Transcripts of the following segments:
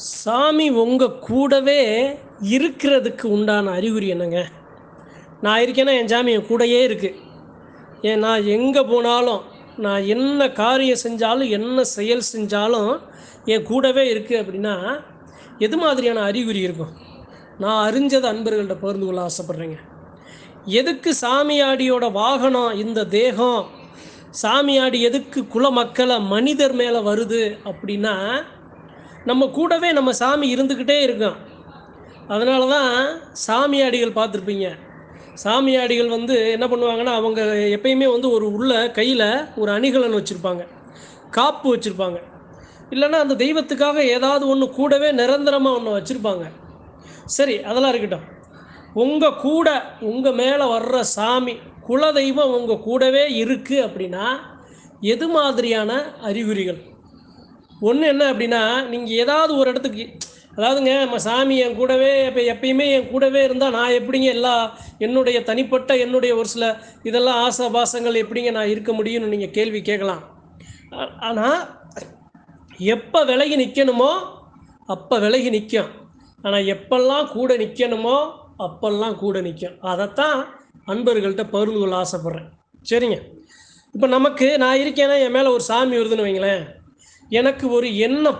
சாமி உங்கள் கூடவே இருக்கிறதுக்கு உண்டான அறிகுறி என்னங்க? நான் இருக்கேன்னா என் சாமி என் கூடயே இருக்குது. நான் எங்கே போனாலும், நான் என்ன காரியம் செஞ்சாலும், என்ன செயல் செஞ்சாலும் என் கூடவே இருக்குது அப்படின்னா, எது மாதிரியான அறிகுறி இருக்கும்? நான் அறிஞ்சதை அன்பர்கள்ட்ட பகிர்ந்து கொள்ள ஆசைப்பட்றேங்க. எதுக்கு சாமியாடியோட வாகனம் இந்த தேகம்? சாமியாடி எதுக்கு குலமக்களை மனிதர் மேலே வருது அப்படின்னா, நம்ம கூடவே நம்ம சாமி இருந்துக்கிட்டே இருக்கோம். அதனால தான் சாமியாடிகள் பார்த்துருப்பீங்க. சாமியாடிகள் என்ன பண்ணுவாங்கன்னா, அவங்க எப்பயுமே ஒரு உள்ள கையில் ஒரு அணிகலன் வச்சுருப்பாங்க, காப்பு வச்சுருப்பாங்க. இல்லைன்னா அந்த தெய்வத்துக்காக ஏதாவது ஒன்று கூடவே நிரந்தரமாக ஒன்று வச்சுருப்பாங்க. சரி, அதெல்லாம் இருக்கட்டும். உங்கள் கூட உங்கள் மேலே வர்ற சாமி குலதெய்வம் உங்கள் கூடவே இருக்குது அப்படின்னா எது மாதிரியான அறிகுறிகள்? ஒன்று என்ன அப்படின்னா, நீங்கள் ஏதாவது ஒரு இடத்துக்கு, அதாவதுங்க நம்ம சாமி என் கூடவே இப்போ எப்பயுமே என் கூடவே இருந்தால் நான் எப்படிங்க என்னுடைய தனிப்பட்ட என்னுடைய ஒரு சில இதெல்லாம் ஆசை பாசங்கள் எப்படிங்க நான் இருக்க முடியும்னு நீங்கள் கேள்வி கேட்கலாம். ஆனால் எப்போ விலகி நிற்கணுமோ அப்போ விலகி நிற்கும். ஆனால் எப்பெல்லாம் கூட நிற்கணுமோ அப்பெல்லாம் கூட நிற்கும். அதைத்தான் அன்பர்கள்ட்ட பகிர்ந்து கொள்ள ஆசைப்பட்றேன். சரிங்க, இப்போ நமக்கு நான் இருக்கேன்னா என் மேலே ஒரு சாமி வருதுன்னு வைங்களேன். எனக்கு ஒரு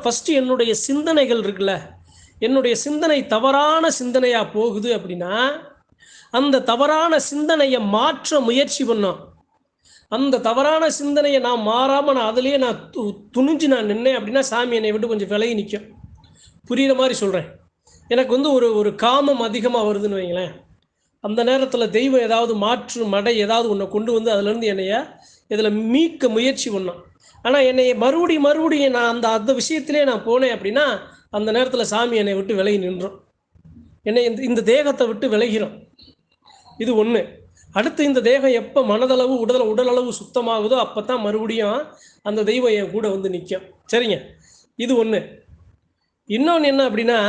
ஃபஸ்ட்டு என்னுடைய சிந்தனைகள் இருக்குல்ல, என்னுடைய சிந்தனை தவறான சிந்தனையாக போகுது அப்படின்னா, அந்த தவறான சிந்தனையை மாற்ற முயற்சி பண்ணோம். அந்த தவறான சிந்தனையை நான் மாறாமல் நான் அதிலேயே நான் துணிஞ்சு நான் நின்னேன் அப்படின்னா சாமி என்னை விட்டு கொஞ்சம் விலகி நிற்கும். புரிகிற மாதிரி சொல்கிறேன். எனக்கு ஒரு காமம் அதிகமாக வருதுன்னு வைங்களேன். அந்த நேரத்தில் தெய்வம் ஏதாவது மாற்று மடை ஏதாவது ஒன்று கொண்டு வந்து அதிலேருந்து என்னைய இதில் மீட்க முயற்சி பண்ணோம். ஆனால் என்னை மறுபடியும் நான் அந்த விஷயத்திலே நான் போனேன் அப்படின்னா அந்த நேரத்தில் சாமி என்னை விட்டு விலகி நின்றோம். என்னை இந்த தேகத்தை விட்டு விலகிறோம். இது ஒன்று. அடுத்து இந்த தேகம் எப்போ மனதளவு உடலளவு சுத்தமாகுதோ அப்போ தான் மறுபடியும் அந்த தெய்வம் என் கூட வந்து நிற்கும். சரிங்க, இது ஒன்று. இன்னொன்று என்ன அப்படின்னா,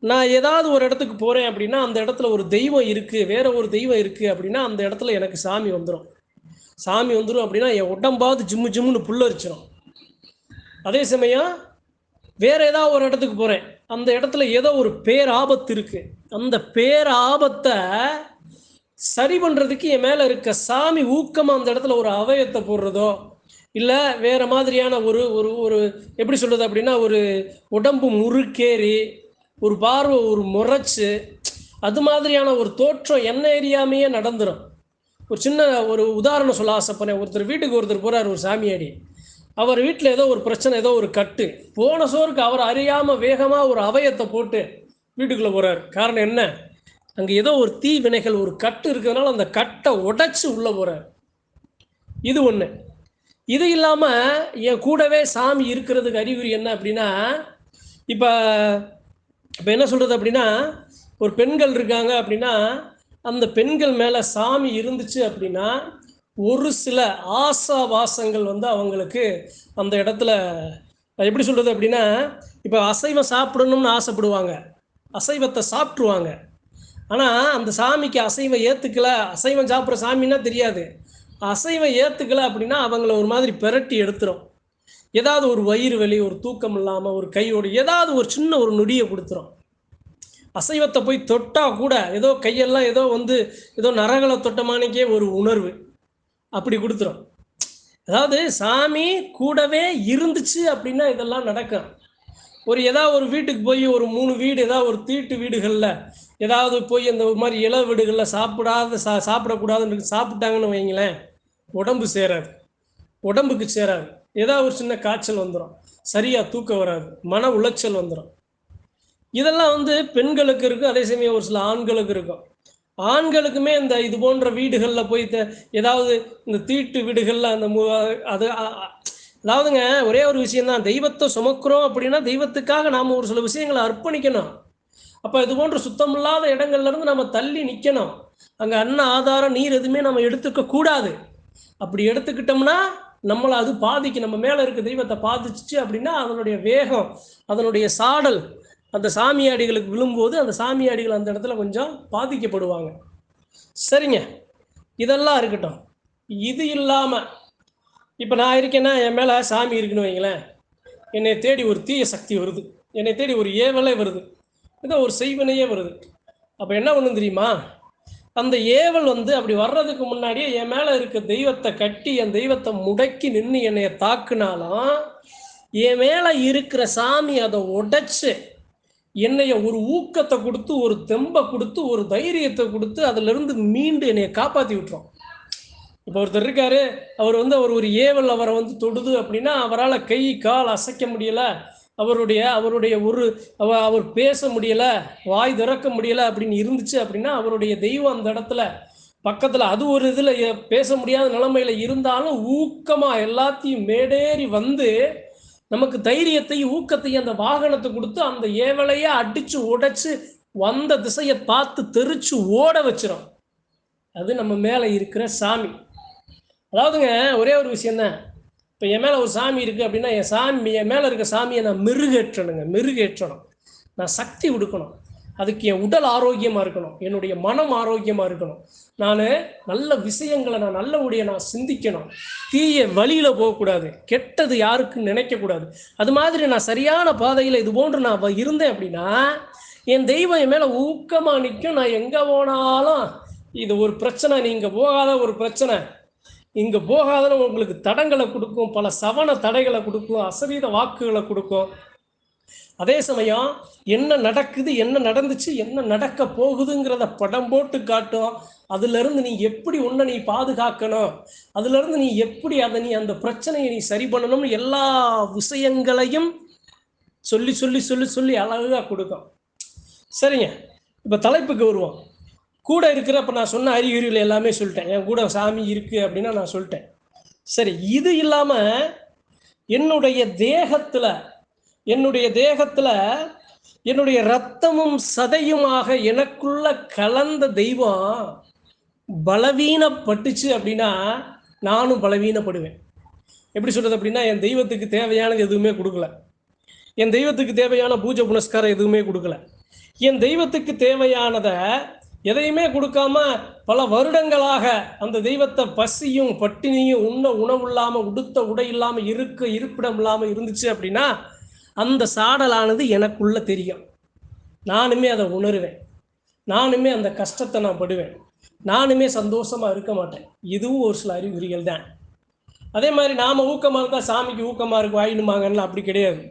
நான் ஏதாவது ஒரு இடத்துக்கு போகிறேன் அப்படின்னா அந்த இடத்துல ஒரு தெய்வம் இருக்குது, வேற ஒரு தெய்வம் இருக்குது அப்படின்னா அந்த இடத்துல எனக்கு சாமி வந்துடும். சாமி வந்துடும் அப்படின்னா என் உடம்பாவது ஜிம்முன்னு புல்லரிச்சிடும். அதே சமயம் வேற ஏதாவது ஒரு இடத்துக்கு போகிறேன், அந்த இடத்துல ஏதோ ஒரு பேராபத்து இருக்குது. அந்த பேராபத்தை சரி பண்ணுறதுக்கு என் மேலே இருக்க சாமி ஊக்கமாக அந்த இடத்துல ஒரு அவயத்தை போடுறதோ, இல்லை வேறு மாதிரியான ஒரு ஒரு ஒரு எப்படி சொல்கிறது அப்படின்னா, ஒரு உடம்பு முறுக்கேறி ஒரு பார்வை ஒரு முறைச்சு அது மாதிரியான ஒரு தோற்றம் என்ன ஏரியாமையே நடந்துடும். ஒரு சின்ன ஒரு உதாரணம் சொல்ல ஆசைப்பட்றேன். வீட்டுக்கு ஒருத்தர் போகிறார், ஒரு சாமியாடி. அவர் வீட்டில் ஏதோ ஒரு பிரச்சனை, ஏதோ ஒரு கட்டு, போன சோருக்கு அவர் அறியாமல் வேகமாக ஒரு அவயத்தை போட்டு வீட்டுக்குள்ளே போகிறார். காரணம் என்ன? அங்கே ஏதோ ஒரு தீ வினைகள் ஒரு கட்டு இருக்கிறதுனால அந்த கட்டை உடைச்சி உள்ளே போகிறார். இது ஒன்று. இது இல்லாமல் என் கூடவே சாமி இருக்கிறதுக்கு அறிகுறி என்ன அப்படின்னா, இப்போ என்ன சொல்கிறது அப்படின்னா, ஒரு பெண்கள் இருக்காங்க அப்படின்னா அந்த பெண்கள் மேலே சாமி இருந்துச்சு அப்படின்னா ஒரு சில ஆசாவாசங்கள் அவங்களுக்கு அந்த இடத்துல எப்படி சொல்கிறது அப்படின்னா, இப்போ அசைவம் சாப்பிடணும்னு ஆசைப்படுவாங்க, அசைவத்தை சாப்பிட்ருவாங்க. ஆனால் அந்த சாமிக்கு அசைவம் ஏற்றுக்கலை, அசைவம் சாப்பிட்ற சாமின்னா தெரியாது, அசைவம் ஏற்றுக்கலை அப்படின்னா அவங்கள ஒரு மாதிரி பெரட்டி எடுத்துரும். ஏதாவது ஒரு வயிறு வலி, ஒரு தூக்கம் இல்லாமல், ஒரு கையோடு ஏதாவது ஒரு சின்ன ஒரு நொடியை கொடுத்துரும். அசைவத்தை போய் தொட்டால் கூட ஏதோ கையெல்லாம் ஏதோ நரகளை தொட்டமானிக்கே ஒரு உணர்வு அப்படி கொடுத்துரும். அதாவது சாமி கூடவே இருந்துச்சு அப்படின்னா இதெல்லாம் நடக்கும். ஏதாவது ஒரு வீட்டுக்கு போய் ஒரு 3 வீடு, ஏதாவது ஒரு தீட்டு வீடுகளில் ஏதாவது போய் அந்த மாதிரி இள வீடுகளில் சாப்பிடக்கூடாதுன்னு சாப்பிட்டாங்கன்னு வைங்களேன், உடம்பு சேராது, உடம்புக்கு சேராது. ஏதாவது ஒரு சின்ன காய்ச்சல் வந்துடும், சரியாக தூக்கம் வராது, மன உளைச்சல் வந்துடும். இதெல்லாம் பெண்களுக்கு இருக்குது. அதே சமயம் ஒரு சில ஆண்களுக்கு இருக்கும். ஆண்களுக்குமே இந்த இது போன்ற வீடுகளில் போய் ஏதாவது இந்த தீட்டு வீடுகளில் அதாவதுங்க ஒரே ஒரு விஷயம்தான், தெய்வத்தை சுமக்கிறோம் அப்படின்னா தெய்வத்துக்காக நாம் ஒரு சில விஷயங்களை அர்ப்பணிக்கணும். அப்போ இது போன்ற சுத்தமில்லாத இடங்கள்லேருந்து நம்ம தள்ளி நிற்கணும். அங்கே ஆதாரம் நீர் எதுவுமே நம்ம எடுத்துக்க கூடாது. அப்படி எடுத்துக்கிட்டோம்னா நம்மளை அது பாதிக்கும். நம்ம மேலே இருக்க தெய்வத்தை பாதிச்சிச்சு அப்படின்னா அதனுடைய வேகம், அதனுடைய சாடல் அந்த சாமியாடிகளுக்கு விழும்போது அந்த சாமியாடிகள் அந்த இடத்துல கொஞ்சம் பாதிக்கப்படுவாங்க. சரிங்க, இதெல்லாம் இருக்கட்டும். இது இல்லாமல் இப்போ நான் இருக்கேன்னா என் மேலே சாமி இருக்குன்னு வைங்களேன், என்னை தேடி ஒரு தீய சக்தி வருது, என்னை தேடி ஒரு ஏவலே வருது, ஏதோ ஒரு செய்வினையே வருது. அப்போ என்ன பண்ணும் தெரியுமா? அந்த ஏவல் அப்படி வர்றதுக்கு முன்னாடியே என் மேலே இருக்க தெய்வத்தை கட்டி என் தெய்வத்தை முடக்கி நின்று என்னைய தாக்குனாலும் என் மேலே இருக்கிற சாமி அதை உடைச்சு என்னைய ஒரு ஊக்கத்தை கொடுத்து, ஒரு தெம்பை கொடுத்து, ஒரு தைரியத்தை கொடுத்து அதிலிருந்து மீண்டு என்னைய காப்பாற்றி விட்டுரும். இப்போ ஒருத்தர் இருக்காரு, அவர் அவர் ஒரு ஏவல் அவரை தொடுது அப்படின்னா அவரால் கை கால் அசைக்க முடியலை, அவருடைய அவர் பேச முடியலை, வாய் திறக்க முடியலை அப்படின்னு இருந்துச்சு அப்படின்னா அவருடைய தெய்வம் அந்த இடத்துல பக்கத்தில் அது ஒரு இதில் பேச முடியாத நிலைமையில் இருந்தாலும் ஊக்கமாக எல்லாத்தையும் மேடேறி நமக்கு தைரியத்தையும் ஊக்கத்தையும் அந்த வாகனத்தை கொடுத்து அந்த ஏவலையை அடித்து உடைச்சு வந்த திசையை பார்த்து தெரிச்சு ஓட வச்சிடும். அது நம்ம மேலே இருக்கிற சாமி. அதாவதுங்க ஒரே ஒரு விஷயந்தான், இப்போ என் மேலே ஒரு சாமி இருக்குது அப்படின்னா என் மேலே இருக்க சாமியை நான் மெருகேற்றணும், நான் சக்தி கொடுக்கணும், அதுக்கு என் உடல் ஆரோக்கியமாக இருக்கணும், என்னுடைய மனம் ஆரோக்கியமாக இருக்கணும், நான் நல்ல விஷயங்களை நான் சிந்திக்கணும், தீய வழியில் போகக்கூடாது, கெட்டது யாருக்குன்னு நினைக்கக்கூடாது. அது மாதிரி நான் சரியான பாதையில் இது போன்று நான் இருந்தேன் அப்படின்னா என் தெய்வம் என் மேலே ஊக்கமாக நிற்கும். நான் எங்கே போனாலும் இது ஒரு பிரச்சனை, நீங்கள் போகாத ஒரு பிரச்சனை, இங்கே போகாதன்னு உங்களுக்கு தடங்களை கொடுக்கும், பல சவண தடைகளை கொடுக்கும், அசரீத வாக்குகளை கொடுக்கும். அதே சமயம் என்ன நடக்குது, என்ன நடந்துச்சு, என்ன நடக்க போகுதுங்கிறத படம் போட்டு காட்டும். அதுலேருந்து நீ எப்படி நீ பாதுகாக்கணும், அதுலேருந்து நீ எப்படி அந்த பிரச்சனையை நீ சரி பண்ணணும்னு எல்லா விஷயங்களையும் சொல்லி சொல்லி சொல்லி சொல்லி அழகாக கொடுக்கும். சரிங்க, இப்போ தலைப்புக்கு வருவோம். கூட இருக்கிறப்ப நான் சொன்ன அறிகுறிகள் எல்லாமே சொல்லிட்டேன். என் கூட சாமி இருக்குது அப்படின்னா நான் சொல்லிட்டேன். சரி, இது இல்லாமல் என்னுடைய தேகத்தில் என்னுடைய ரத்தமும் சதையுமாக எனக்குள்ள கலந்த தெய்வம் பலவீனப்பட்டுச்சு அப்படின்னா நானும் பலவீனப்படுவேன். எப்படி சொல்கிறது அப்படின்னா, என் தெய்வத்துக்கு தேவையானது எதுவுமே கொடுக்கல, என் தெய்வத்துக்கு தேவையான பூஜை புனஸ்காரம் எதுவுமே கொடுக்கல, என் தெய்வத்துக்கு தேவையானதை எதையுமே கொடுக்காம பல வருடங்களாக அந்த தெய்வத்தை பசியும் பட்டினியும் உணவு இல்லாமல் உடுத்த உடை இல்லாமல் இருப்பிடம் இல்லாமல் இருந்துச்சு அப்படின்னா அந்த சாடலானது எனக்குள்ள தெரியும். நானுமே அதை உணர்வேன், நானுமே அந்த கஷ்டத்தை நான் படுவேன், நானுமே சந்தோஷமாக இருக்க மாட்டேன். இதுவும் ஒரு சில அறிகுறிகள் தான். அதே மாதிரி நாம் ஊக்கமாக இருந்தால் சாமிக்கு ஊக்கமாக இருக்கும் ஆயிடுமாங்கன்னு அப்படி கிடையாது.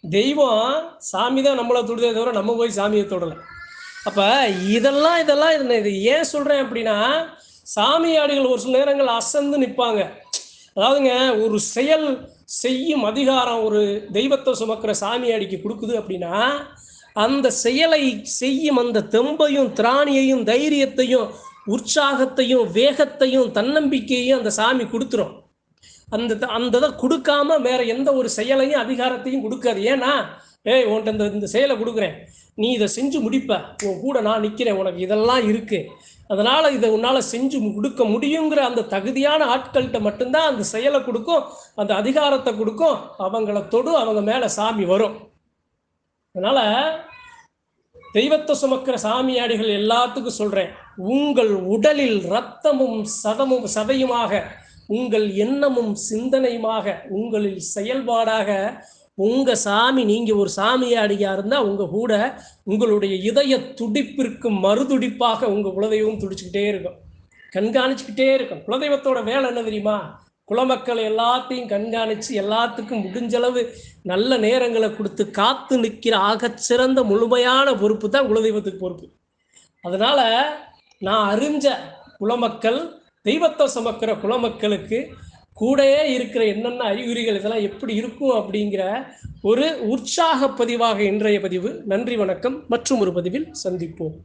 தெய்வம் சாமி தான் நம்மளை தொடுதே தவிர நம்ம போய் சாமியை தொடலை. அப்போ இதெல்லாம் இது ஏன் சொல்கிறேன் அப்படின்னா, சாமியாடிகள் ஒரு சில நேரங்கள் அசந்து நிற்பாங்க. அதாவதுங்க, ஒரு செயல் செய்யும் அதிகாரம் ஒரு தெய்வத்தை சுமக்கிற சாமியாடிக்கு கொடுக்குது அப்படின்னா அந்த செயலை செய்யும் அந்த தெம்பையும் திராணியையும் தைரியத்தையும் உற்சாகத்தையும் வேகத்தையும் தன்னம்பிக்கையையும் அந்த சாமி கொடுத்துரும். அந்த இதை கொடுக்காம வேற எந்த ஒரு செயலையும் அதிகாரத்தையும் கொடுக்காது. ஏன்னா உன்ட்ட இந்த செயலை கொடுக்குறேன், நீ இதை செஞ்சு முடிப்ப, உன் கூட நான் நிற்கிறேன், உனக்கு இதெல்லாம் இருக்கு, அதனால இதை உன்னால் செஞ்சு கொடுக்க முடியுங்கிற அந்த தகுதியான ஆட்கள்கிட்ட மட்டும்தான் அந்த செயலை கொடுக்கும், அந்த அதிகாரத்தை கொடுக்கும். அவங்கள தொடும், அவங்க மேலே சாமி வரும். அதனால தெய்வத்தை சுமக்கிற சாமியாடிகள் எல்லாத்துக்கும் சொல்றேன், உங்கள் உடலில் இரத்தமும் சதையுமாக, உங்கள் எண்ணமும் சிந்தனையுமாக, உங்களில் செயல்பாடாக உங்க சாமி, நீங்க ஒரு சாமியாடியா இருந்தா உங்க கூட உங்களுடைய இதய துடிப்பிற்கு மறுதுடிப்பாக உங்க குலதெய்வம் துடிச்சுக்கிட்டே இருக்கும், கண்காணிச்சுக்கிட்டே இருக்கும். குலதெய்வத்தோட வேலை என்ன தெரியுமா? குலமக்கள் எல்லாத்தையும் கண்காணிச்சு எல்லாத்துக்கும் முடிஞ்சளவு நல்ல நேரங்களை கொடுத்து காத்து நிற்கிற ஆகச்சிறந்த முழுமையான பொறுப்பு தான் குலதெய்வத்துக்கு பொறுப்பு. அதனால நான் அறிஞ்ச குலமக்கள், தெய்வத்தை சுமக்கிற குலமக்களுக்கு கூடயே இருக்கிற என்னென்ன அறிகுறிகள் இதெல்லாம் எப்படி இருக்கும் அப்படிங்கிற ஒரு உற்சாக பதிவாக இன்றைய பதிவு. நன்றி, வணக்கம். மற்றும் ஒரு பதிவில் சந்திப்போம்.